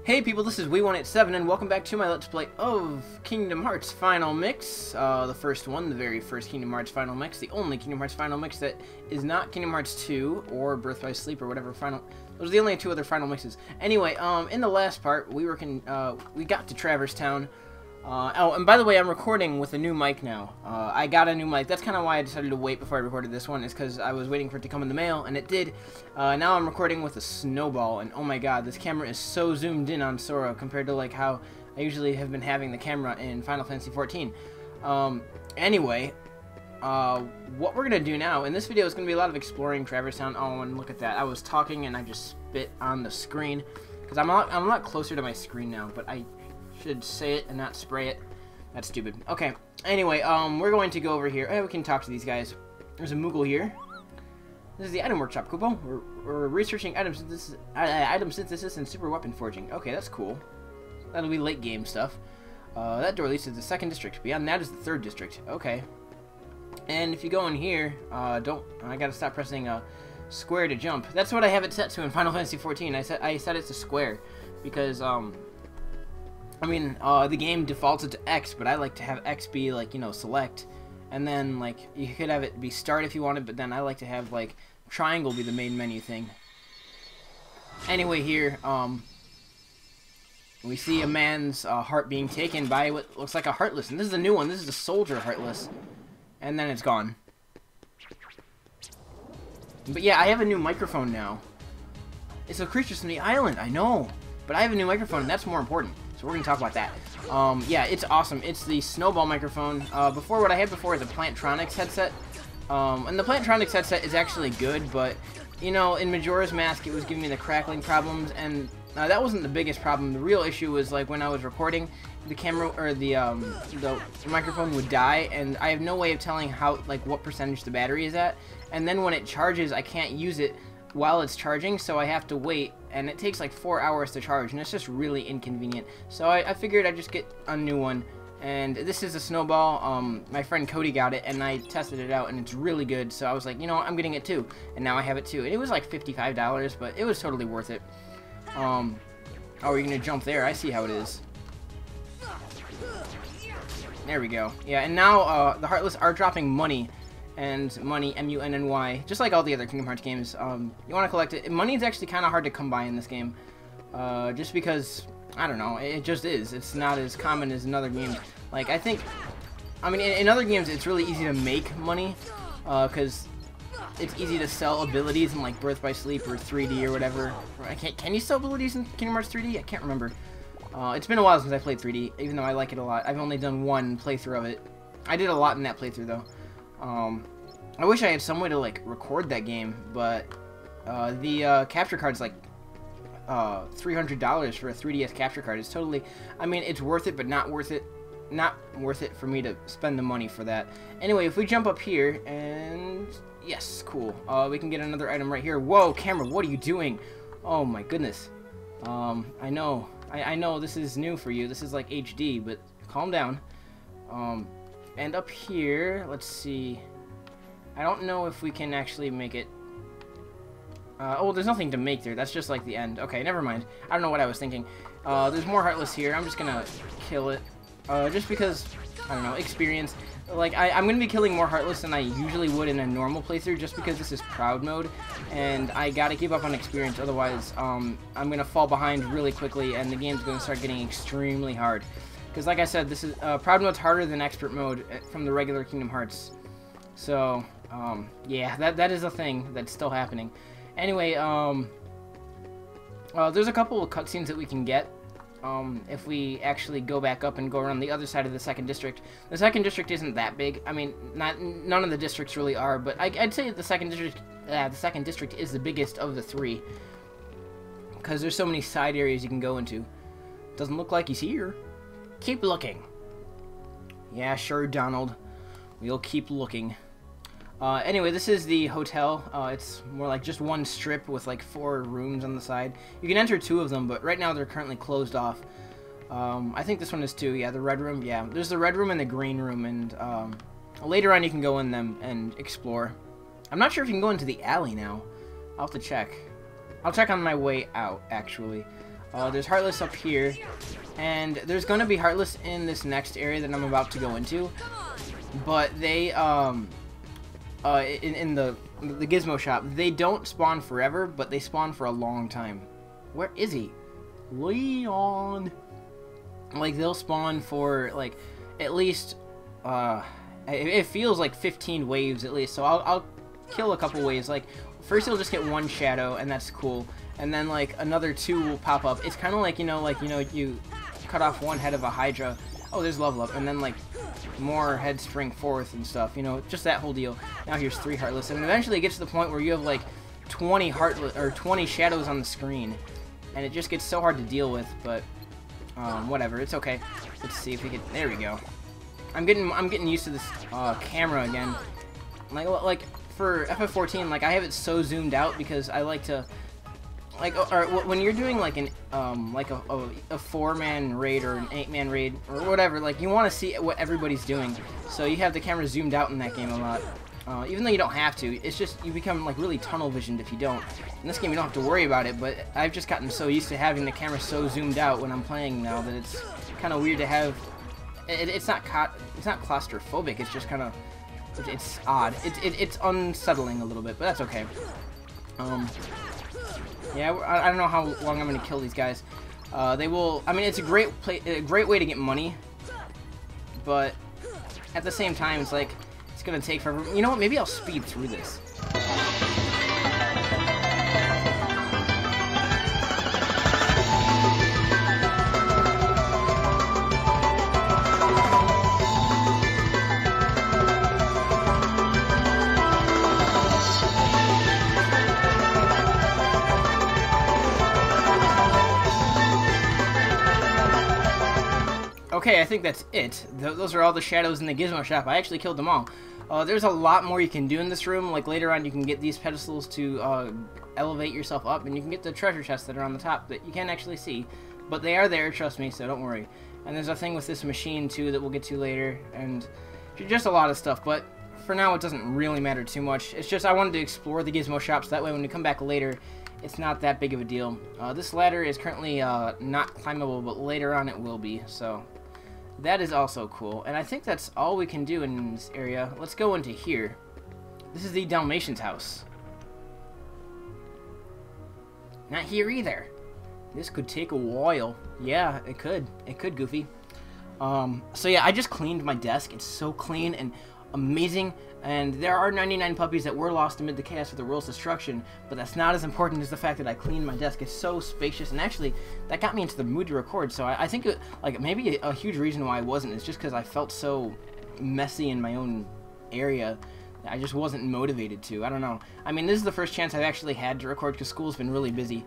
Hey people, this is We187 and welcome back to my Let's Play of Kingdom Hearts Final Mix. The first one, the very first Kingdom Hearts Final Mix, the only Kingdom Hearts Final Mix that is not Kingdom Hearts 2 or Birth by Sleep or whatever final. Those are the only two other final mixes. Anyway, in the last part, we got to Traverse Town. Oh, and by the way, I'm recording with a new mic now. I got a new mic. That's kind of why I decided to wait before I recorded this one, is because I was waiting for it to come in the mail, and it did. Now I'm recording with a Snowball, and oh my god, this camera is so zoomed in on Sora compared to like how I usually have been having the camera in Final Fantasy XIV. Anyway, what we're gonna do now in this video is gonna be a lot of exploring Traverse Town. Oh, and look at that! I was talking and I just spit on the screen because I'm a lot closer to my screen now, but I should say it and not spray it. That's stupid. Okay. Anyway, we're going to go over here. Hey, we can talk to these guys. There's a Moogle here. This is the item workshop, Kupo. We're researching item synthesis and super weapon forging. Okay, that's cool. That'll be late game stuff. That door leads to the second district. Beyond that is the third district. Okay. And if you go in here, I gotta stop pressing square to jump. That's what I have it set to in Final Fantasy XIV. I set it to square because I mean, the game defaults it to X, but I like to have X be, like, you know, select. And then, like, you could have it be start if you wanted, but then I like to have, like, triangle be the main menu thing. Anyway, here, we see a man's heart being taken by what looks like a Heartless. And this is a new one. This is a Soldier Heartless. And then it's gone. But yeah, I have a new microphone now. It's a Creatures from the Island, I know. But I have a new microphone, and that's more important. So we're going to talk about that. Yeah, it's awesome. It's the Snowball microphone. Before, what I had before is a Plantronics headset. And the Plantronics headset is actually good, but, you know, in Majora's Mask, it was giving me the crackling problems, and that wasn't the biggest problem. The real issue was, like, when I was recording, the camera, or the microphone would die, and I have no way of telling how, like, what percentage the battery is at. And then when it charges, I can't use it while it's charging, so I have to wait, and it takes like 4 hours to charge, and it's just really inconvenient. So I figured I'd just get a new one, and this is a Snowball. My friend Cody got it, and I tested it out, and it's really good, so I was like, you know what, I'm getting it too, and now I have it too. And it was like $55, but it was totally worth it. Oh, you're gonna jump there, I see how it is. There we go. Yeah, and now the Heartless are dropping money. And money, M-U-N-N-Y, just like all the other Kingdom Hearts games. You want to collect it. Money is actually kind of hard to come by in this game, just because, I don't know, it just is. It's not as common as in other games. Like, I think, I mean, in other games, it's really easy to make money, because it's easy to sell abilities in, like, Birth by Sleep or 3D or whatever. Can you sell abilities in Kingdom Hearts 3D? I can't remember. It's been a while since I played 3D, even though I like it a lot. I've only done one playthrough of it. I did a lot in that playthrough, though. I wish I had some way to, like, record that game, but, the, capture card's, like, $300 for a 3DS capture card. It's totally, I mean, it's worth it, but not worth it for me to spend the money for that. Anyway, if we jump up here, and, yes, cool, we can get another item right here. Whoa, camera, what are you doing? Oh, my goodness. I know this is new for you. This is, like, HD, but calm down. And up here, let's see. I don't know if we can actually make it. Oh, there's nothing to make there. That's just like the end. Okay, never mind. I don't know what I was thinking. There's more Heartless here. I'm just gonna kill it. Just because, I don't know, experience. Like, I'm gonna be killing more Heartless than I usually would in a normal playthrough, just because this is Proud mode, and I gotta keep up on experience. Otherwise, I'm gonna fall behind really quickly, and the game's gonna start getting extremely hard. Because, like I said, this is Proud mode's harder than Expert mode from the regular Kingdom Hearts. So, yeah, that is a thing that's still happening. Anyway, there's a couple of cutscenes that we can get if we actually go back up and go around the other side of the second district. The second district isn't that big. I mean, none of the districts really are, but I'd say the second district is the biggest of the three, because there's so many side areas you can go into. Doesn't look like he's here. Keep looking. Yeah, sure, Donald. We'll keep looking. Anyway, this is the hotel. It's more like just one strip with like 4 rooms on the side. You can enter 2 of them, but right now they're currently closed off. I think this one is 2. Yeah, the red room. Yeah, there's the red room and the green room, and later on you can go in them and explore. I'm not sure if you can go into the alley now. I'll have to check. I'll check on my way out, actually. There's Heartless up here, and there's gonna be Heartless in this next area that I'm about to go into. But they in the Gizmo shop, they don't spawn forever, but they spawn for a long time. Where is he? Leon. Like, they'll spawn for like at least it feels like 15 waves at least. So I'll kill a couple waves. Like, first you'll just get one shadow, and that's cool. And then like another 2 will pop up. It's kind of like, you cut off one head of a Hydra. Oh, there's level up, and then like more heads spring forth and stuff. Just that whole deal. Now here's 3 Heartless, and eventually it gets to the point where you have like 20 Heartless or 20 shadows on the screen, and it just gets so hard to deal with. But whatever, it's okay. Let's see if we can. There we go. I'm getting used to this camera again. Like for FF14, like I have it so zoomed out because I like to. Like, or when you're doing like an like a 4-man raid or an 8-man raid or whatever, like you want to see what everybody's doing, so you have the camera zoomed out in that game a lot. Even though you don't have to, it's just you become like really tunnel visioned if you don't. In this game, you don't have to worry about it, but I've just gotten so used to having the camera so zoomed out when I'm playing now that it's kind of weird to have. It's not claustrophobic. It's just kind of it's odd. It's unsettling a little bit, but that's okay. Yeah, I don't know how long I'm going to kill these guys. They will. I mean, it's a great way to get money, but at the same time, it's like it's going to take forever. You know what? Maybe I'll speed through this. Okay, I think that's it. Those are all the shadows in the Gizmo shop. I actually killed them all. There's a lot more you can do in this room. Like later on, you can get these pedestals to elevate yourself up, and you can get the treasure chests that are on the top that you can't actually see. But they are there, trust me, so don't worry. And there's a thing with this machine, too, that we'll get to later. And just a lot of stuff, but for now, it doesn't really matter too much. It's just I wanted to explore the Gizmo shop, so that way when we come back later, it's not that big of a deal. This ladder is currently not climbable, but later on it will be, so that is also cool. And I think that's all we can do in this area. Let's go into here. This is the Dalmatian's house. Not here either. This could take a while. Yeah, it could. It could, Goofy. So yeah, I just cleaned my desk. It's so clean and amazing. And there are 99 puppies that were lost amid the chaos of the world's destruction, but that's not as important as the fact that I cleaned my desk. It's so spacious, and actually, that got me into the mood to record. So I think, like, maybe a huge reason why I wasn't is just because I felt so messy in my own area. I just wasn't motivated to. I don't know. I mean, this is the first chance I've actually had to record because school's been really busy.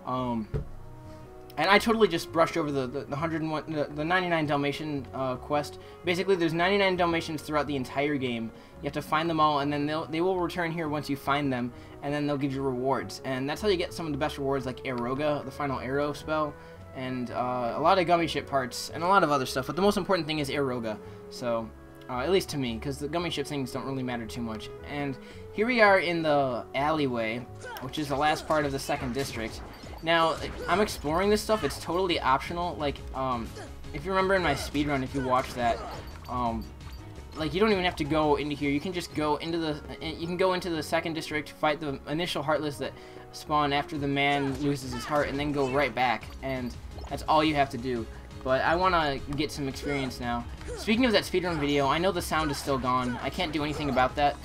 And I totally just brushed over the 99 Dalmatian quest. Basically, there's 99 Dalmatians throughout the entire game. You have to find them all, and then they will return here once you find them, and then they'll give you rewards. And that's how you get some of the best rewards, like Aeroga, the final arrow spell, and a lot of gummy ship parts, and a lot of other stuff. But the most important thing is Aeroga. So, at least to me, because the gummy ship things don't really matter too much. And here we are in the alleyway, which is the last part of the second district. Now, I'm exploring this stuff. It's totally optional. Like, if you remember in my speedrun, if you watch that, like, you don't even have to go into here. You can just go into the second district, fight the initial Heartless that spawn after the man loses his heart, and then go right back. And that's all you have to do. But I want to get some experience now. Speaking of that speedrun video, I know the sound is still gone. I can't do anything about that.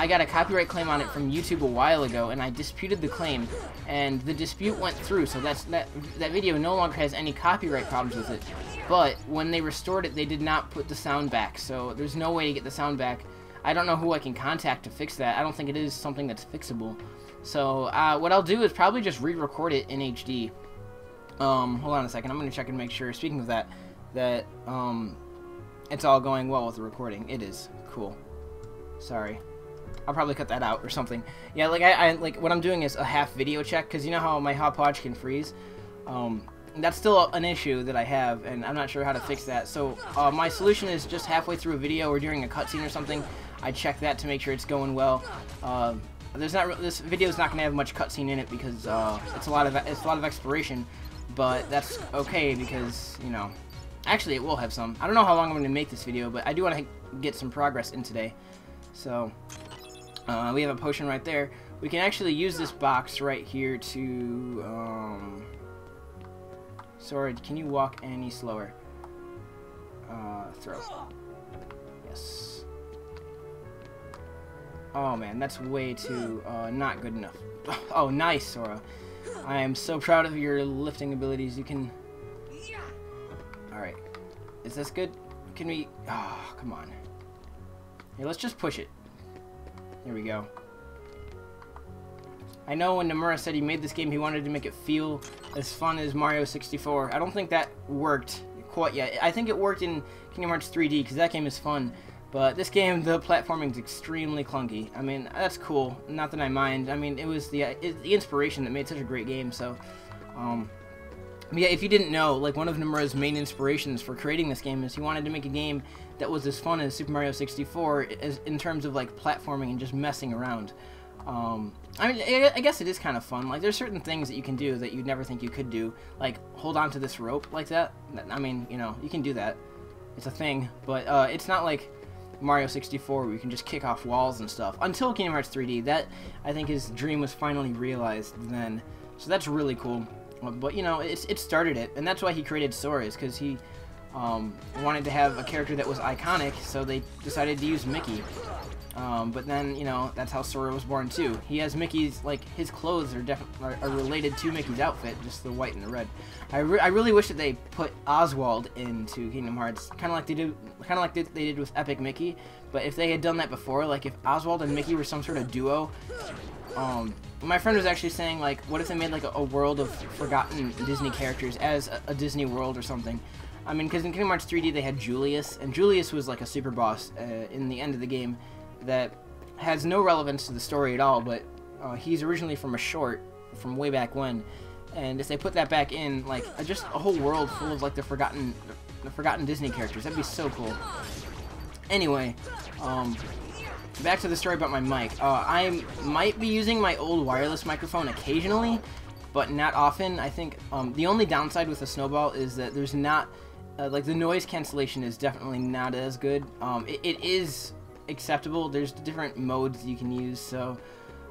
I got a copyright claim on it from YouTube a while ago, and I disputed the claim, and the dispute went through, so that video no longer has any copyright problems with it. But when they restored it, they did not put the sound back, so there's no way to get the sound back. I don't know who I can contact to fix that. I don't think it is something that's fixable. So what I'll do is probably just re-record it in HD. Hold on a second. I'm going to check and make sure, speaking of that it's all going well with the recording. It is. Cool. Sorry. I'll probably cut that out or something. Yeah, like I like what I'm doing is a half video check, because you know how my hopwatch can freeze. That's still an issue that I have, and I'm not sure how to fix that. So my solution is just halfway through a video or during a cutscene or something, I check that to make sure it's going well. this video is not going to have much cutscene in it because it's a lot of exploration, but that's okay because, you know, actually it will have some. I don't know how long I'm going to make this video, but I do want to get some progress in today. So we have a potion right there. We can actually use this box right here to Sora, can you walk any slower? Throw. Yes. Oh man, that's way too not good enough. Oh, nice, Sora. I am so proud of your lifting abilities. You can... Alright. Is this good? Can we... Oh, come on. Here, let's just push it. There we go. I know when Nomura said he made this game, he wanted to make it feel as fun as Mario 64. I don't think that worked quite yet. I think it worked in Kingdom Hearts 3D, because that game is fun. But this game, the platforming is extremely clunky. I mean, that's cool. Not that I mind. I mean, it was the inspiration that made such a great game. So, yeah, if you didn't know, like, one of Nomura's main inspirations for creating this game is he wanted to make a game that was as fun as Super Mario 64 in terms of, like, platforming and just messing around. I mean, I guess it is kind of fun. Like, there's certain things that you can do that you'd never think you could do. Like, hold on to this rope like that. I mean, you know, you can do that. It's a thing. But it's not like Mario 64 where you can just kick off walls and stuff. Until Kingdom Hearts 3D. That, I think, his dream was finally realized then. So that's really cool. But, you know, it started it. And that's why he created Sora, is because he wanted to have a character that was iconic. So they decided to use Mickey. But then, you know, that's how Sora was born too. He has Mickey's, like, his clothes are related to Mickey's outfit, just the white and the red. I really wish that they put Oswald into Kingdom Hearts, kind of like they did with Epic Mickey. But if they had done that before, like if Oswald and Mickey were some sort of duo, my friend was actually saying, like, what if they made like a world of forgotten Disney characters as a Disney world or something? I mean, because in Kingdom Hearts 3D they had Julius, and Julius was like a super boss in the end of the game that has no relevance to the story at all, but he's originally from a short from way back when, and if they put that back in, like, just a whole world full of, like, the forgotten Disney characters, that'd be so cool. Anyway, back to the story about my mic. I might be using my old wireless microphone occasionally, but not often. I think the only downside with the Snowball is that there's not, like, the noise cancellation is definitely not as good. It is acceptable. There's different modes you can use, so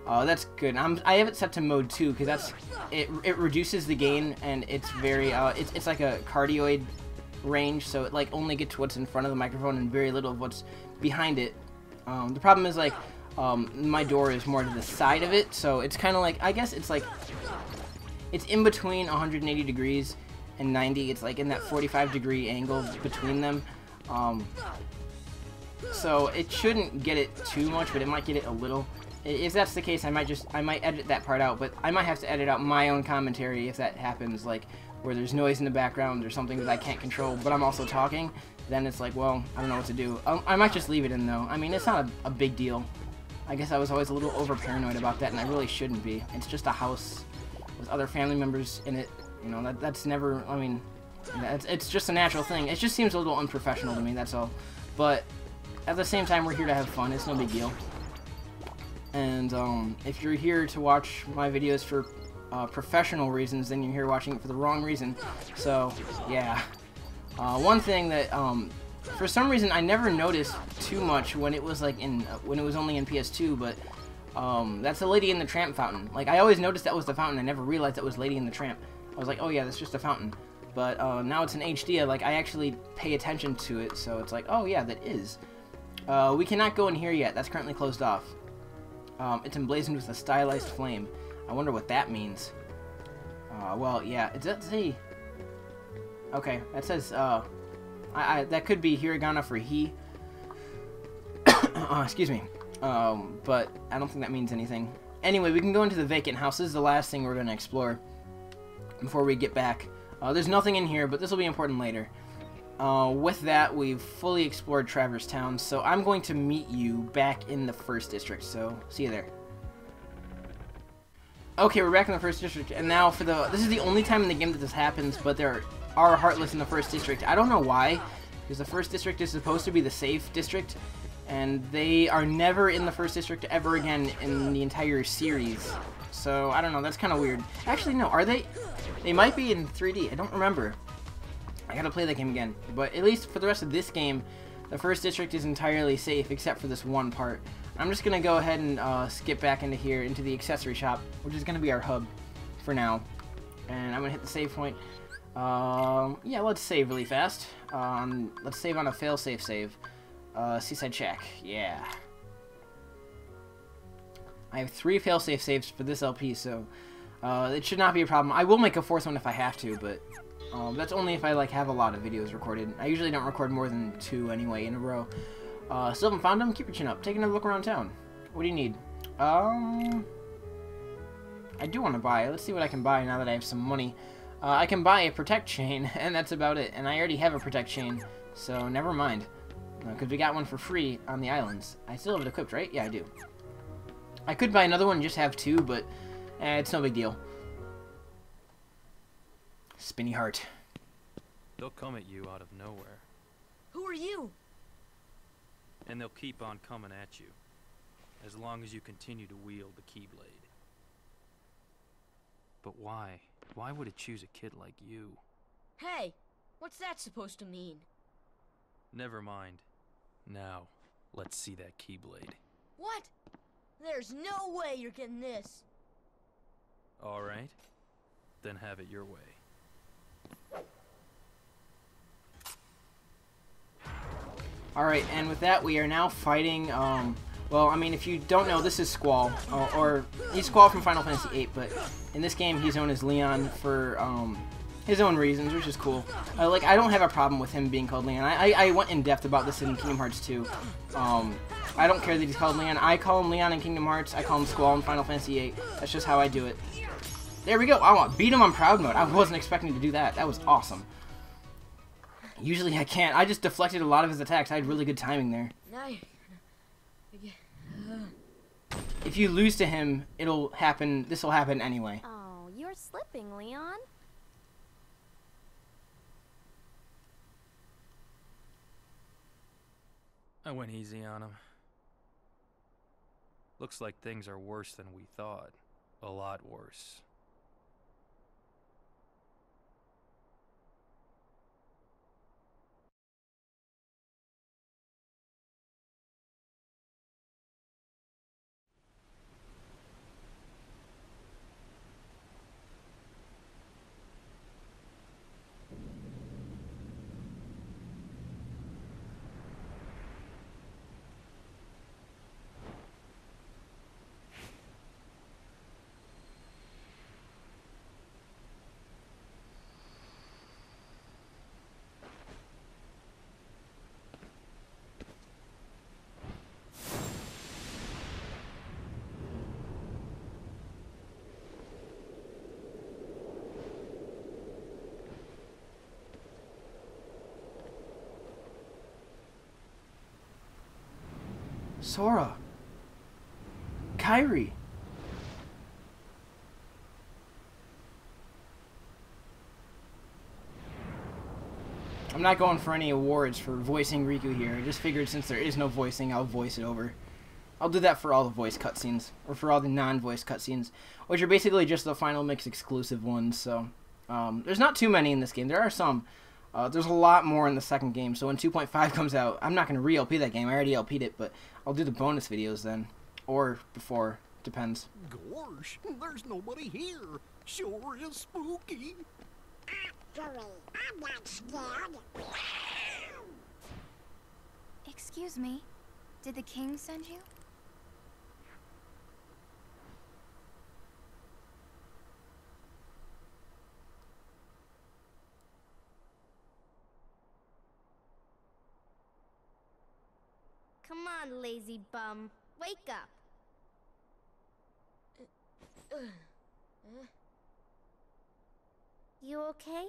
that's good. I have it set to mode 2 because it reduces the gain, and it's very it's like a cardioid range, so it like only gets what's in front of the microphone and very little of what's behind it. The problem is, like, my door is more to the side of it, so it's kind of like, I guess it's like it's in between 180 degrees and 90. It's like in that 45-degree angle between them. So it shouldn't get it too much, but it might get it a little. If that's the case, I might edit that part out, but I might have to edit out my own commentary if that happens, like where there's noise in the background or something that I can't control, but I'm also talking. Then it's like, well, I don't know what to do. I might just leave it in though. I mean, it's not a big deal. I guess I was always a little over paranoid about that, and I really shouldn't be. It's just a house with other family members in it. You know, that's never. I mean, it's just a natural thing. It just seems a little unprofessional to me. That's all. But at the same time, we're here to have fun. It's no big deal. And if you're here to watch my videos for professional reasons, then you're here watching it for the wrong reason. So, yeah. One thing that, for some reason, I never noticed too much when it was like when it was only in PS2, but that's the Lady in the Tramp fountain. Like, I always noticed that was the fountain. I never realized that was Lady in the Tramp. I was like, oh yeah, that's just a fountain. But now it's in HD. Like, I actually pay attention to it, so it's like, oh yeah, that is. We cannot go in here yet. That's currently closed off. It's emblazoned with a stylized flame. I wonder what that means. Well, yeah, it does say... Okay, that says, that could be hiragana for he. Excuse me. But I don't think that means anything. Anyway, we can go into the vacant house. This is the last thing we're going to explore before we get back. There's nothing in here, but this will be important later. With that, we've fully explored Traverse Town, so I'm going to meet you back in the first district, so see you there. Okay, we're back in the first district, and now for this is the only time in the game that this happens, but there are Heartless in the first district. I don't know why, because the first district is supposed to be the safe district, and they are never in the first district ever again in the entire series. So, I don't know, that's kind of weird. Actually, no, are they? They might be in 3D, I don't remember. I gotta play that game again. But at least for the rest of this game, the first district is entirely safe, except for this one part. I'm just gonna go ahead and skip back into here, into the accessory shop, which is gonna be our hub for now. And I'm gonna hit the save point. Yeah, let's save really fast. Let's save on a fail-safe save. Seaside Shack, yeah. I have 3 fail-safe saves for this LP, so it should not be a problem. I will make a 4th one if I have to, but that's only if I like have a lot of videos recorded. I usually don't record more than 2 anyway in a row. Still haven't found them? Keep your chin up. Take another look around town. What do you need? I do want to buy. Let's see what I can buy now that I have some money. I can buy a protect chain, and that's about it. And I already have a protect chain, so never mind. Because we got one for free on the islands. I still have it equipped, right? Yeah, I do. I could buy another one and just have 2, but it's no big deal. Spinny heart. They'll come at you out of nowhere. Who are you? And they'll keep on coming at you, as long as you continue to wield the keyblade. But why? Why would it choose a kid like you? Hey, what's that supposed to mean? Never mind. Now, let's see that keyblade. What? There's no way you're getting this. Alright, then have it your way. Alright, and with that, we are now fighting, well, I mean, if you don't know, this is Squall, or he's Squall from Final Fantasy VIII, but in this game, he's known as Leon for, his own reasons, which is cool. Like, I don't have a problem with him being called Leon. I went in depth about this in Kingdom Hearts 2. I don't care that he's called Leon. I call him Leon in Kingdom Hearts. I call him Squall in Final Fantasy VIII. That's just how I do it. There we go. I beat him on Proud Mode. I wasn't expecting to do that. That was awesome. Usually I can't. I just deflected a lot of his attacks. I had really good timing there. If you lose to him, it'll happen. This will happen anyway. Oh, you're slipping, Leon. I went easy on him. Looks like things are worse than we thought. A lot worse. Sora. Kairi. I'm not going for any awards for voicing Riku here. I just figured since there is no voicing, I'll voice it over. I'll do that for all the voice cutscenes, or for all the non-voice cutscenes, which are basically just the Final Mix exclusive ones, so... there's not too many in this game. There are some. There's a lot more in the second game, so when 2.5 comes out, I'm not going to re-LP that game. I already LP'd it, but I'll do the bonus videos then. Or before. Depends. Gosh, there's nobody here. Sure is spooky. Actually, I'm not scared. Excuse me. Did the king send you? Come on, lazy bum. Wake up. You okay?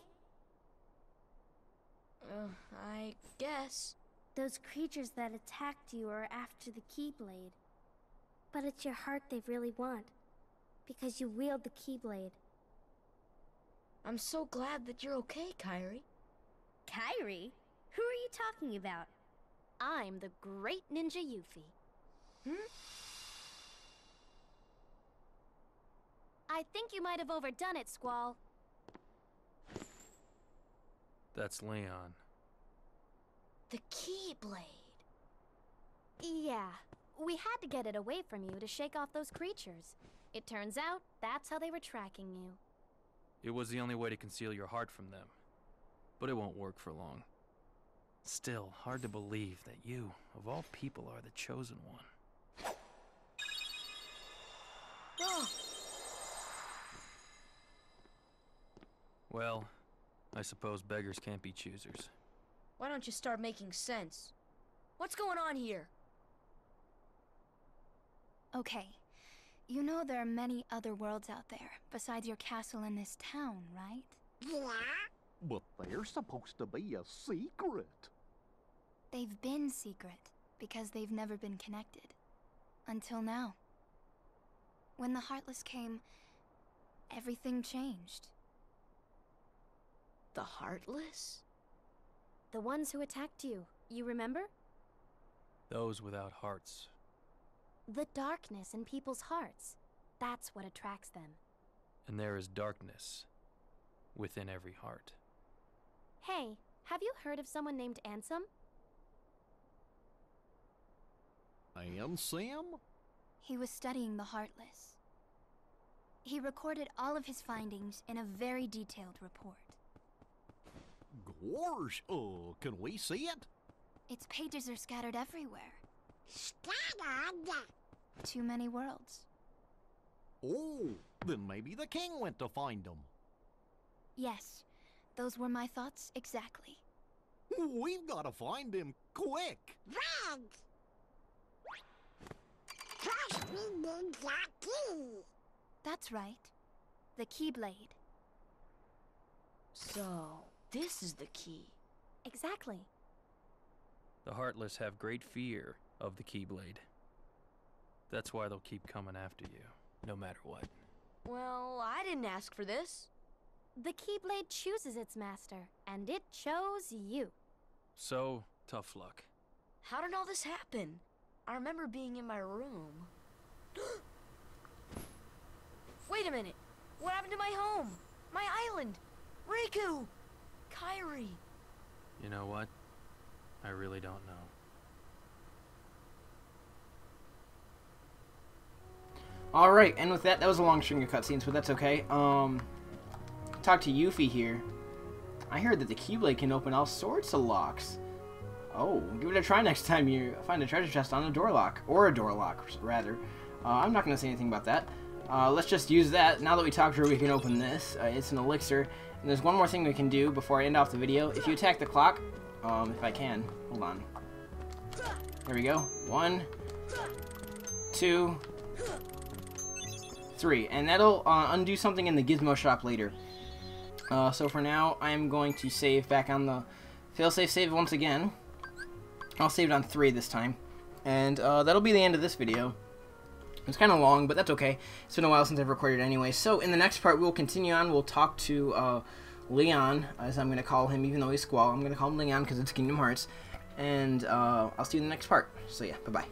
I guess. Those creatures that attacked you are after the keyblade. But it's your heart they really want. Because you wield the keyblade. I'm so glad that you're okay, Kairi. Kairi? Who are you talking about? I'm the great ninja Yuffie. I think you might have overdone it, Squall. That's Leon. The keyblade. Yeah, we had to get it away from you to shake off those creatures. It turns out that's how they were tracking you. It was the only way to conceal your heart from them. But it won't work for long. Still, hard to believe that you, of all people, are the chosen one. Oh, Well, I suppose beggars can't be choosers. why don't you start making sense? What's going on here? Okay. You know there are many other worlds out there, besides your castle and this town, right? But they're supposed to be a secret. They've been secret, because they've never been connected. Until now. When the Heartless came, everything changed. The Heartless? The ones who attacked you, you remember? Those without hearts. The darkness in people's hearts. That's what attracts them. And there is darkness within every heart. Hey, have you heard of someone named Ansem? And Sam? He was studying the Heartless. He recorded all of his findings in a very detailed report. Gosh, can we see it? Its pages are scattered everywhere. Scattered! Too many worlds. Oh, then maybe the king went to find them. Yes, those were my thoughts exactly. We've got to find him quick. Red! First we need that key. That's right. The keyblade. So, this is the key. Exactly. The Heartless have great fear of the keyblade. That's why they'll keep coming after you, no matter what. Well, I didn't ask for this. The keyblade chooses its master, and it chose you. So, tough luck. How did all this happen? I remember being in my room. Wait a minute. What happened to my home? My island? Riku! Kairi! You know what? I really don't know. Alright, and with that was a long string of cutscenes, but that's okay. Talk to Yuffie here. I heard that the Keyblade can open all sorts of locks. Oh, give it a try next time you find a treasure chest on a door lock. Or a door lock, rather. I'm not going to say anything about that. Let's just use that. Now that we talked to her, we can open this. It's an elixir. And there's one more thing we can do before I end off the video. If you attack the clock, if I can. Hold on. There we go. 1, 2, 3. And that'll undo something in the gizmo shop later. So for now, I'm going to save back on the failsafe save once again. I'll save it on 3 this time. And that'll be the end of this video. It's kind of long, but that's okay. It's been a while since I've recorded anyway. So in the next part, we'll continue on. We'll talk to Leon, as I'm going to call him, even though he's Squall. I'm going to call him Leon because it's Kingdom Hearts. And I'll see you in the next part. So yeah, bye-bye.